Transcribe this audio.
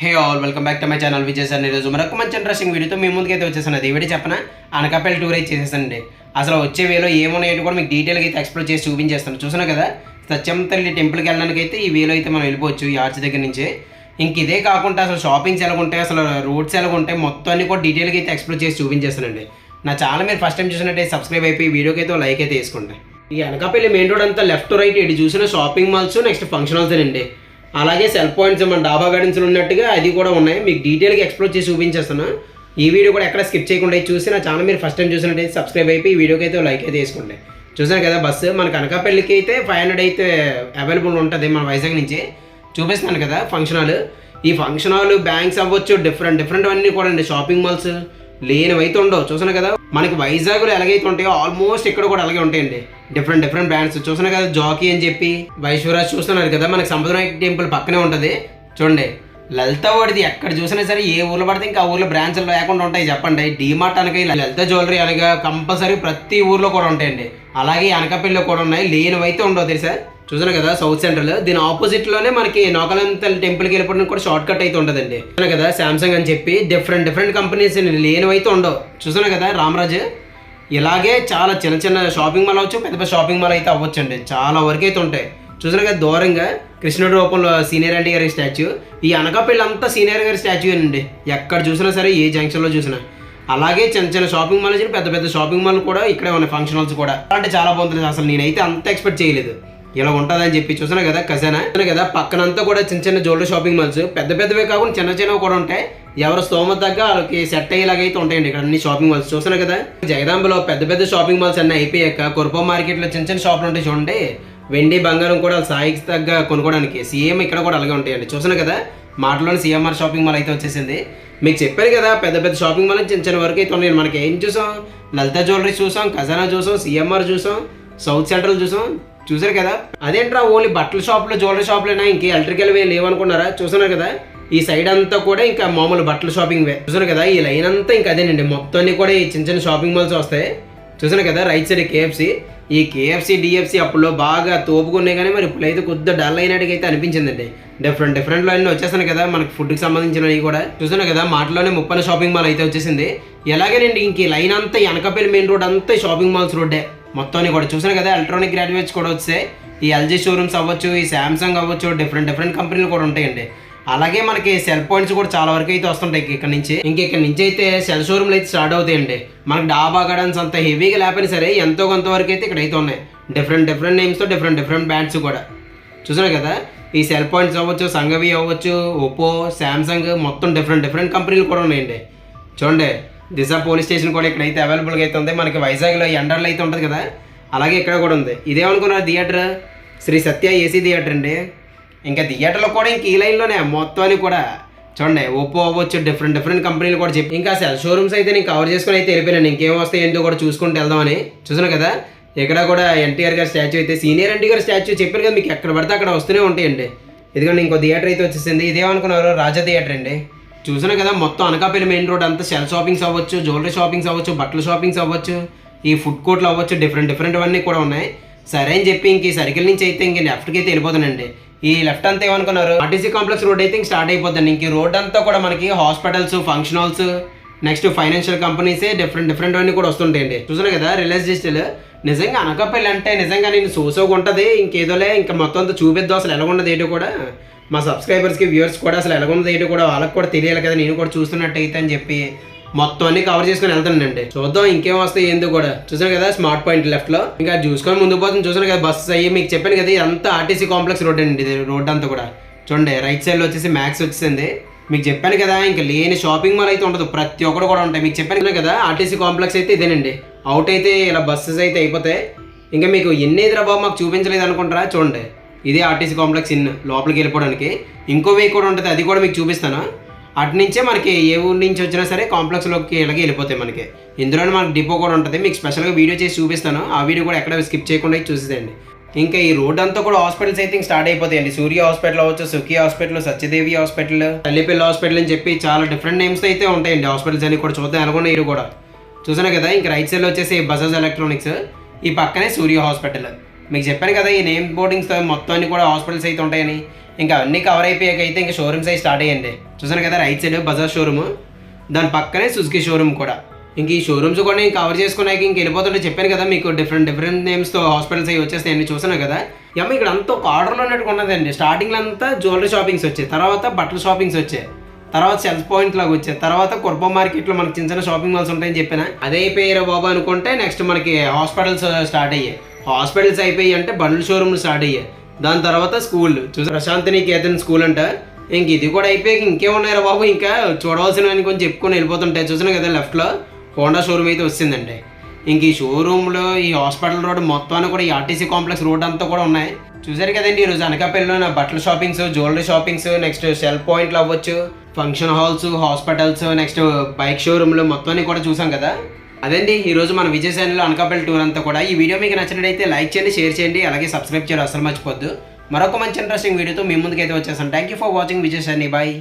Hey all welcome back to my channel Vijay sir. ఈరోజు మరొక మంచి ఇంట్రెస్టింగ్ వీడియోతో మీ ముందుకైతే వచ్చేసాను. అది వీడియో చెప్పనా, అనకాపల్లి టూర్ అయితే చేసేసండి. అసలు వచ్చే వేలో ఏమున్నాయో కూడా మీకు డీటెయిల్గా అయితే ఎక్స్ప్లోర్ చేసి చూపించేస్తాను. చూసాను కదా, సత్యం తల్లి టెంపుల్కి వెళ్ళడానికి అయితే ఈ వేలో అయితే మనం వెళ్ళిపోవచ్చు ఈ ఆర్చ్ దగ్గర నుంచి. ఇంక ఇదే కాకుండా అసలు షాపింగ్స్ ఎలా ఉంటాయి, అసలు రోడ్స్ ఎలా ఉంటాయి, మొత్తం అన్ని కూడా డీటెయిల్గా అయితే ఎక్స్ప్లోర్ చేసి చూపించేస్తానండి. నా ఛానల్ మీరు ఫస్ట్ టైం చూసినట్టయితే సబ్స్క్రైబ్ అయిపోయి వీడియోకి అయితే లైక్ అయితే వేసుకోండి. ఈ అనకాపల్లి మెయిన్ రోడ్ అంతా లెఫ్ట్ రైట్ ఇటు చూసిన shopping malls, next function halls అండి. అలాగే సెల్ పాయింట్స్ మన డాబా గార్డెన్స్లో ఉన్నట్టుగా అది కూడా ఉన్నాయి. మీకు డీటెయిల్గా ఎక్స్ప్లోర్ చేసి చూపించేస్తాను. ఈ వీడియో కూడా ఎక్కడ స్కిప్ చేయకుండా చూసి నా ఛానల్ మీరు ఫస్ట్ టైం చూసినట్టయితే సబ్స్క్రైబ్ అయిపోయి ఈ వీడియోకి అయితే లైక్ అయితే వేసుకోండి. చూసాను కదా, బస్సు మనకు అనకాపల్లికి అయితే 500 అయితే అవైలబుల్ ఉంటుంది. మన వైజాగ్ నుంచి చూపిస్తున్నాను కదా ఫంక్షన్ హాల్. ఈ ఫంక్షన్ హాల్, బ్యాంక్స్ అవ్వచ్చు, డిఫరెంట్ అన్నీ కూడా అండి. షాపింగ్ మాల్స్ లేనివైతే ఉండవు. చూసాను కదా, మనకి వైజాగ్లో ఎలాగైతే ఉంటాయో ఆల్మోస్ట్ ఇక్కడ కూడా అలాగే ఉంటాయండి. డిఫరెంట్ బ్రాండ్స్ చూసాను కదా. జాకీ అని చెప్పి వైశ్వరాజ్ చూస్తున్నారు కదా, మనకి సంపదనాయక్ టెంపుల్ పక్కనే ఉంటుంది. చూడండి, లలిత వాడిది ఎక్కడ చూసినా సరే ఏ ఊర్లో పడితే ఇంకా ఆ ఊర్లో బ్రాంచ్లు లేకుండా ఉంటాయి చెప్పండి. డీమార్ట్ అనగా లలిత జ్యువెలరీ అనగా కంపల్సరీ ప్రతి ఊర్లో కూడా ఉంటాయండి. అలాగే అనకాపల్లిలో కూడా ఉన్నాయి, లేనివైతే ఉండవు తెలుసా. చూసాను కదా, సౌత్ సెంట్రల్ దీని ఆపోజిట్ లోనే మనకి నోకలంతల్ టెంపుల్కి వెళ్ళిపోవడానికి కూడా షార్ట్ కట్ అయితే ఉంటుందండి. చూసాను కదా, శాంసంగ్ అని చెప్పి డిఫరెంట్ కంపెనీస్ లేనివైతే ఉండవు. చూసాను కదా, రామరాజ్. ఇలాగే చాలా చిన్న షాపింగ్ మాల్ అవ్వచ్చు, పెద్ద షాపింగ్ మాల్ అయితే అవ్వచ్చు అండి. చాలా వరకు అయితే ఉంటాయి. చూసాను కదా, దూరంగా కృష్ణుడి రూపంలో సీనియర్ ఎన్టీ గారి స్టాచ్యూ. ఈ అనకాపల్లి అంతా సీనియర్ గారి స్టాచ్యూ అండి. ఎక్కడ చూసినా సరే, ఏ జంక్షన్లో చూసినా. అలాగే చిన్న షాపింగ్ మాల్, పెద్ద షాపింగ్ మాల్ కూడా ఇక్కడే ఉన్నాయి. ఫంక్షన్ హాల్స్ కూడా అంటే చాలా బాగుంటుంది. అసలు నేనైతే అంత ఎక్స్పెక్ట్ చేయలేదు ఇలా ఉంటుందని చెప్పి. చూసాను కదా, ఖజానా కదా, పక్కనంతా కూడా చిన్న జ్యువెలరీ షాపింగ్ మాల్స్, పెద్దవే కాకుండా చిన్నవి కూడా ఉంటాయి. ఎవరు స్తోమత తగ్గ వాళ్ళకి సెట్ అయ్యేలాగైతే ఉంటాయండి ఇక్కడ అన్ని షాపింగ్ మాల్స్. చూసాను కదా, జగదాంబలో పెద్ద షాపింగ్ మాల్స్ అన్నీ అయిపోయాక కుర్పం మార్కెట్లో చిన్న షాపులు ఉంటాయి చూడండి. వెండి బంగారం కూడా సాయికి తగ్గ కొనుక్కోవడానికి సేమ్ ఇక్కడ కూడా అలాగే ఉంటాయండి. చూసాను కదా, మాటలోని సిఎంఆర్ షాపింగ్ మాల్ అయితే వచ్చేసింది. మీకు చెప్పాను కదా, పెద్ద షాపింగ్ మాల్ చిన్న వరకు అయితే ఉన్నాయి. మనకి ఏం చూసాం, లలిత జ్యువెలరీ చూసాం, ఖజానా చూసాం, సిఎంఆర్ చూసాం, సౌత్ సెంట్రల్ చూసాం. చూసారు కదా, అదేంట్రా ఓన్లీ బట్టల షాపులు, జ్యువెలరీ షాపులైనా ఇంకే ఎలక్ట్రికల్ వే లేవనుకున్నారా. చూస్తున్నారు కదా, ఈ సైడ్ అంతా కూడా ఇంకా మామూలు బట్టల షాపింగ్ వే. చూసారు కదా, ఈ లైన్ అంతా ఇంకా అదేనండి. మొత్తం అన్ని కూడా ఈ చిన్న షాపింగ్ మాల్స్ వస్తాయి. చూసాను కదా, రైట్ సైడ్ కేఎఫ్సి. ఈ కేఎఫ్సి, డిఎఫ్సి అప్పుడు బాగా తోపుకున్నాయి, కానీ మరి ఇప్పుడైతే కొద్దిగా డల్ అయినట్టుగా అయితే అనిపించిందండి. డిఫరెంట్ అన్నీ వచ్చేసాను కదా, మనకి ఫుడ్కి సంబంధించినవి కూడా. చూసాను కదా, మాటలోనే 30 షాపింగ్ మాల్ అయితే వచ్చేసింది. ఎలాగేనండి, ఇంక ఈ లైన్ అంతా అనకాపల్లి మెయిన్ రోడ్ అంతా షాపింగ్ మాల్స్ రోడ్డే మొత్తం కూడా. చూసాను కదా, ఎలక్ట్రానిక్ గ్రాడ్యుయేట్స్ కూడా వస్తాయి. ఈ ఎల్జీ షోరూమ్స్ అవ్వచ్చు, ఈ శాంసంగ్ అవ్వచ్చు, డిఫరెంట్ కంపెనీలు కూడా ఉంటాయండి. అలాగే మనకి సెల్ పాయింట్స్ కూడా చాలా వరకు అయితే వస్తుంటాయి ఇక్కడ నుంచి అయితే సెల్ షోరూమ్లు అయితే స్టార్ట్ అవుతాయండి. మనకి డాబా గార్డెన్స్ అంత హెవీగా లేకపోయినా సరే ఎంతో కొంతవరకు అయితే ఇక్కడ అయితే ఉన్నాయి. డిఫరెంట్ నేమ్స్తో డిఫరెంట్ బ్రాండ్స్ కూడా. చూసాను కదా, ఈ సెల్ పాయింట్స్ అవ్వచ్చు, సంగవి అవ్వచ్చు, ఒప్పో, శాంసంగ్, మొత్తం డిఫరెంట్ కంపెనీలు కూడా ఉన్నాయండి. చూడండి, దిశ పోలీస్ స్టేషన్ కూడా ఇక్కడైతే అవైలబుల్గా అయితే ఉంది. మనకి వైజాగ్లో ఎండర్లో అయితే ఉంటుంది కదా, అలాగే ఇక్కడ కూడా ఉంది. ఇదేమనుకున్నారు, థియేటర్ శ్రీ సత్య ఏసీ థియేటర్ అండి. ఇంకా థియేటర్లో కూడా ఇంక ఈ లైన్లోనే మొత్తాన్ని కూడా చూడండి. ఒప్పో అవ్వచ్చు, డిఫరెంట్ కంపెనీలు కూడా చెప్పి ఇంకా సెల్ షోరూమ్స్ అయితే నేను కవర్ చేసుకుని అయితే వెళ్ళిపోయాను. ఇంకేం వస్తాయి ఏంటో కూడా చూసుకుంటూ వెళ్దామని. చూసాను కదా, ఇక్కడ కూడా ఎన్టీఆర్ గారి స్టాచ్యూ అయితే, సీనియర్ ఎన్టీ గారి స్టాచ్యూ చెప్పారు కదా, మీకు ఎక్కడ పడితే అక్కడ వస్తూనే ఉంటాయండి. ఇదిగోండి ఇంకో థియేటర్ అయితే వచ్చేసింది. ఇదేమనుకున్నారు, రాజా థియేటర్ అండి. చూసాను కదా, మొత్తం అనకాపల్లి మెయిన్ రోడ్ అంతా సెల్ షాపింగ్స్ అవ్వచ్చు, జ్యువెలరీ షాపింగ్స్ అవ్వచ్చు, బట్టల షాపింగ్స్ అవ్వచ్చు, ఈ ఫుడ్ కోర్ట్లు అవ్వచ్చు, డిఫరెంట్ అన్నీ కూడా ఉన్నాయి. సరే అని చెప్పి ఇంక ఈ సర్కిల్ నుంచి అయితే ఇంక లెఫ్ట్కి అయితే వెళ్ళిపోతానండి. ఈ లెఫ్ట్ అంతా ఏమనుకున్నారు, ఆర్టీసీ కాంప్లెక్స్ రోడ్ అయితే ఇంక స్టార్ట్ అయిపోతుంది. ఇంక ఈ రోడ్ అంతా కూడా మనకి hospitals, function halls, next financial కంపెనీసే డిఫరెంట్ అన్నీ కూడా వస్తుంటాయండి. చూసాను కదా, రిలయన్స్ డిజిటల్. నిజంగా అనకాపల్లి అంటే నిజంగా నేను సోసోగా ఉంటుంది. ఇంకేదోలే ఇంకా మొత్తం అంతా చూపిద్దాం అసలు ఎలాగున్నది ఏంటో కూడా మా సబ్స్క్రైబర్స్కి, వ్యూవర్స్ కూడా అసలు ఎలాగున్నది ఏంటో కూడా వాళ్ళకి కూడా తెలియాలి కదా, నేను కూడా చూస్తున్నట్టయితే అని చెప్పి మొత్తం అన్ని కవర్ చేసుకుని వెళ్తానండి. చూద్దాం ఇంకేం వస్తాయి ఏందో కూడా. చూసాను కదా, స్మార్ట్ పాయింట్ లెఫ్ట్ లో ఇంకా చూసుకొని ముందుకు పోతుంది. చూసాను కదా, బస్సెస్ అయ్యి మీకు చెప్పాను కదా, ఇదంతా ఆర్టీసీ కాంప్లెక్స్ రోడ్ అండి. ఇది రోడ్ అంతా కూడా చూడండి. రైట్ సైడ్ లో వచ్చేసి మ్యాక్స్ వచ్చేసింది. మీకు చెప్పాను కదా, ఇంకా లేని షాపింగ్ మాల్ అయితే ఉండదు, ప్రతి ఒక్కరు కూడా ఉంటాయి. మీకు చెప్పాను కదా, ఆర్టీసీ కాంప్లెక్స్ అయితే ఇదేనండి. అవుట్ అయితే ఇలా బస్సెస్ అయితే అయిపోతాయి. ఇంకా మీకు ఎన్ని ఎదురా బాబు మాకు చూపించలేదు అనుకుంటారా, చూడండి ఇదే ఆర్టీసీ కాంప్లెక్స్ లోపలికి వెళ్ళిపోవడానికి. ఇంకో వే కూడా ఉంటుంది, అది కూడా మీకు చూపిస్తాను. అటు నుంచే మనకి ఏ ఊరి నుంచి వచ్చినా సరే కాంప్లెక్స్లోకి ఇలాగే వెళ్ళిపోతాయి. మనకి ఇందులోనే మనకి డిపో కూడా ఉంటుంది. మీకు స్పెషల్గా వీడియో చేసి చూపిస్తాను. ఆ వీడియో కూడా ఎక్కడ స్కిప్ చేయకుండా చూసేదండి. ఇంకా ఈ రోడ్ అంతా కూడా హాస్పిటల్స్ అయితే స్టార్ట్ అయిపోతాయండి. సూర్య హాస్పిటల్ అవ్వచ్చు, సుఖీ హాస్పిటల్, సత్యదేవి హాస్పిటల్, తల్లిపల్లి హాస్పిటల్ అని చెప్పి చాలా డిఫరెంట్ నేమ్స్ అయితే ఉంటాయండి. హాస్పిటల్స్ అని కూడా చూద్దాం ఎలాగొన్నాయి ఇవి కూడా. చూసాను కదా, ఇంకా రైట్ సైడ్లో వచ్చేసి బజాజ్ ఎలక్ట్రానిక్స్, ఈ పక్కనే సూర్య హాస్పిటల్. మీకు చెప్పాను కదా, ఈ నేమ్ బోర్డింగ్స్ మొత్తం అన్ని కూడా హాస్పిటల్స్ అయితే ఉంటాయని. ఇంకా అన్నీ కవర్ అయిపోయాక అయితే ఇంకా షోరూమ్స్ అవి స్టార్ట్ అయ్యండి. చూసాను కదా రైట్ సైడ్ బజాజ్ షోరూమ్, దాని పక్కనే సుజుకి షోరూమ్ కూడా. ఇంక ఈ షోరూమ్స్ కూడా నేను కవర్ చేసుకున్నాక ఇంక వెళ్ళిపోతుంటే చెప్పాను కదా మీకు డిఫరెంట్ నేమ్స్తో హాస్పిటల్స్ అవి వచ్చేస్తాయి అన్ని చూసాను కదా. ఏమో ఇక్కడ అంతా ఒక ఆర్డర్లో ఉన్నట్టు ఉన్నదండి. స్టార్టింగ్లో అంతా జ్యువెలరీ షాపింగ్స్ వచ్చాయి, తర్వాత బట్టల షాపింగ్స్ వచ్చాయి, తర్వాత సెల్ఫ్ పాయింట్ లాగా వచ్చాయి, తర్వాత కుర్బా మార్కెట్లో మనకి చిన్న చిన్న షాపింగ్ మాల్స్ ఉంటాయని చెప్పిన అదే అయిపోయారా బాబు అనుకుంటే నెక్స్ట్ మనకి హాస్పిటల్స్ స్టార్ట్ అయ్యాయి. హాస్పిటల్స్ అయిపోయి అంటే బండ్ల షోరూమ్లు స్టార్ట్ అయ్యాయి. దాని తర్వాత స్కూల్ చూసి ప్రశాంతినికేతన్ స్కూల్ అంట. ఇంక ఇది కూడా అయిపోయాక ఇంకేమున్నారా బాబు, ఇంకా చూడవలసినవని కొంచెం చెప్పుకొని వెళ్ళిపోతుంటాయి. చూసాను కదా లెఫ్ట్లో హోండా షోరూమ్ అయితే వచ్చిందండి. ఇంక ఈ షోరూమ్లో ఈ హాస్పిటల్ రోడ్ మొత్తాన్ని కూడా ఈ ఆర్టీసీ కాంప్లెక్స్ రోడ్ అంతా కూడా ఉన్నాయి. చూసారు కదండి ఈరోజు అనకాపల్లిలో నా బట్టల shoppings, jewellery shoppings, next self పాయింట్లు అవ్వచ్చు, function halls, hospitals, next bike షోరూమ్లు మొత్తాన్ని కూడా చూసాం కదా. అదండి ఈరోజు మన విజయసేనలో అనకాపల్లి టూర్ అంతా కూడా. ఈ వీడియో మీకు నచ్చినట్లయితే లైక్ చేయండి, షేర్ చేయండి, అలాగే సబ్స్క్రైబ్ చేయడం అసలు మర్చిపోద్దు. మరొక మంచి ఇంట్రెస్టింగ్ వీడియోతో మీ ముందుకైతే వచ్చేసాను. Thank you for watching Vijayasena. Bye.